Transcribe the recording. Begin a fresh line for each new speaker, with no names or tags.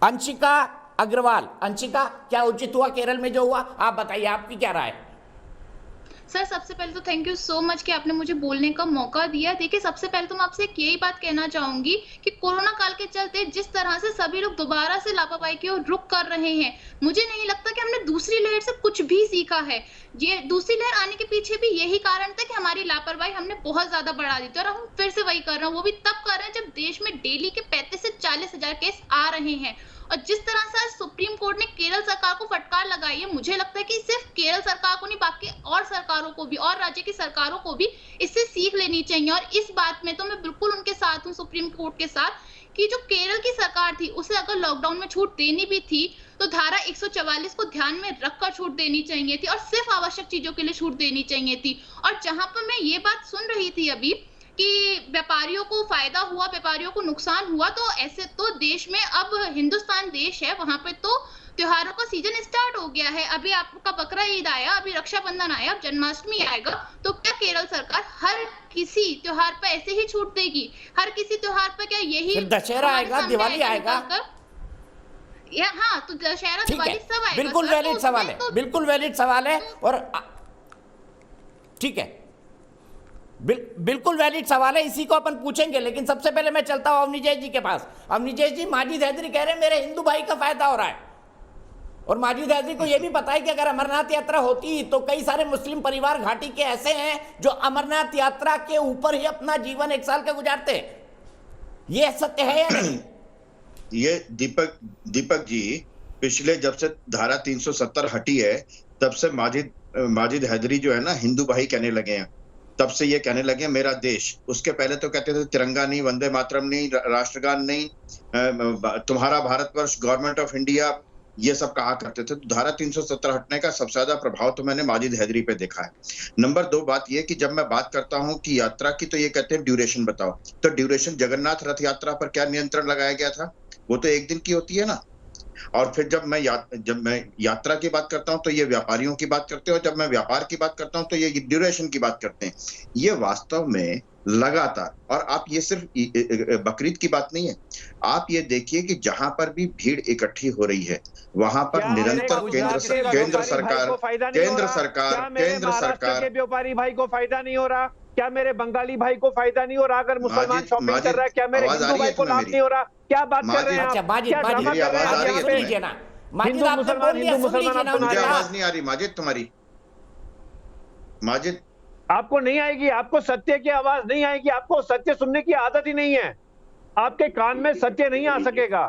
अंशिका अग्रवाल, अंशिका, क्या उचित हुआ केरल में जो हुआ? आप बताइए, आपकी क्या राय?
सर, सबसे पहले तो थैंक यू सो मच कि आपने मुझे बोलने का मौका दिया। देखिए, सबसे पहले तो मैं आपसे एक यही बात कहना चाहूँगी कि कोरोना काल के चलते जिस तरह से सभी लोग दोबारा से लापरवाही की ओर रुख कर रहे हैं, मुझे नहीं लगता कि हमने दूसरी लहर से कुछ भी सीखा है। ये दूसरी लहर आने के पीछे भी यही कारण था कि हमारी लापरवाही हमने बहुत ज़्यादा बढ़ा दी थी और हम फिर से वही कर रहे हैं। वो भी तब कर रहे हैं जब देश में डेली के 35 से 40 हज़ार केस आ रहे हैं। और जिस तरह से आज सुप्रीम कोर्ट ने केरल सरकार को फटकार लगाई है, मुझे लगता है कि सिर्फ केरल सरकार को नहीं, बाकी और सरकारों को भी, और राज्य की सरकारों को भी इससे सीख लेनी चाहिए। और इस बात में तो मैं बिल्कुल उनके साथ हूँ, सुप्रीम कोर्ट के साथ, कि जो केरल की सरकार थी उसे अगर लॉकडाउन में छूट देनी भी थी तो धारा 144 को ध्यान में रखकर छूट देनी चाहिए थी और सिर्फ आवश्यक चीजों के लिए छूट देनी चाहिए थी। और जहां पर मैं ये बात सुन रही थी अभी कि व्यापारियों को फायदा हुआ, व्यापारियों को नुकसान हुआ, तो ऐसे तो देश में अब हिंदुस्तान देश है, वहां पे तो त्योहारों का सीजन स्टार्ट हो गया है। अभी आपका बकरा ईद आया, अभी रक्षाबंधन आया, अब जन्माष्टमी आएगा। तो क्या केरल सरकार हर किसी त्योहार पर ऐसे ही छूट देगी? हर किसी त्योहार पर क्या यही
फिर दशहरा आएगा, दिवाली आएगा।
या हाँ, तो दशहरा
ठीक है,
दिवाली सब आएगा
बिल्कुल
सर, तो
वैलिड सवाल
उसमें
है,
तो
बिल्कुल वैलिड सवाल है। और ठीक है, बिल्कुल वैलिड सवाल है, इसी को अपन पूछेंगे। लेकिन सबसे पहले मैं चलता हूं अवनीजेश जी के पास। अवनीजेश जी, माजिद हैदरी कह रहे हैं मेरे हिंदू भाई का फायदा हो रहा है, और माजिद हैदरी को यह भी पता है कि अगर अमरनाथ यात्रा होती तो कई सारे मुस्लिम परिवार घाटी के ऐसे हैं जो अमरनाथ यात्रा के ऊपर ही अपना जीवन 1 साल का गुजारते हैं। ये सत्य है या नहीं?
ये दीपक जी, पिछले जब से धारा 370 हटी है तब से माजिद हैदरी जो है ना, हिंदू भाई कहने लगे हैं। तब से ये कहने लगे मेरा देश। उसके पहले तो कहते थे तिरंगा नहीं, वंदे मातरम नहीं, राष्ट्रगान नहीं, तुम्हारा भारतवर्ष, गवर्नमेंट ऑफ इंडिया, ये सब कहा करते थे। तो धारा 370 हटने का सबसे ज्यादा प्रभाव तो मैंने माजिद हैदरी पे देखा है। नंबर 2 बात ये कि जब मैं बात करता हूं कि यात्रा की, तो ये कहते हैं ड्यूरेशन बताओ। तो ड्यूरेशन जगन्नाथ रथ यात्रा पर क्या नियंत्रण लगाया गया था? वो तो 1 दिन की होती है ना। और फिर जब मैं यात्रा की बात करता हूं तो ये व्यापारियों की बात करते हैं, और जब मैं व्यापार की बात करता हूं तो ये ड्यूरेशन की बात करते हैं। ये वास्तव में लगातार, और आप ये सिर्फ बकरीद की बात नहीं है, आप ये देखिए कि जहां पर भी भीड़ इकट्ठी हो रही है वहां पर निरंतर केंद्र सरकार
व्यापारी भाई को फायदा नहीं हो रहा? क्या मेरे बंगाली भाई को फायदा नहीं हो रहा? अगर मुसलमान शॉपिंग कर रहा है, क्या मेरे हिंदू भाई को लाभ नहीं हो रहा? क्या बात कर रहे हैं आप?
माजिद,
क्या ड्रामा कर रहे हैं आप यहाँ पे?
हिंदू मुसलमान,
मुझे आवाज नहीं आ रही माजिद तुम्हारी। माजिद,
आपको नहीं आएगी, आपको सत्य की आवाज नहीं आएगी, आपको सत्य सुनने की आदत ही नहीं है, आपके कान में सत्य नहीं आ सकेगा।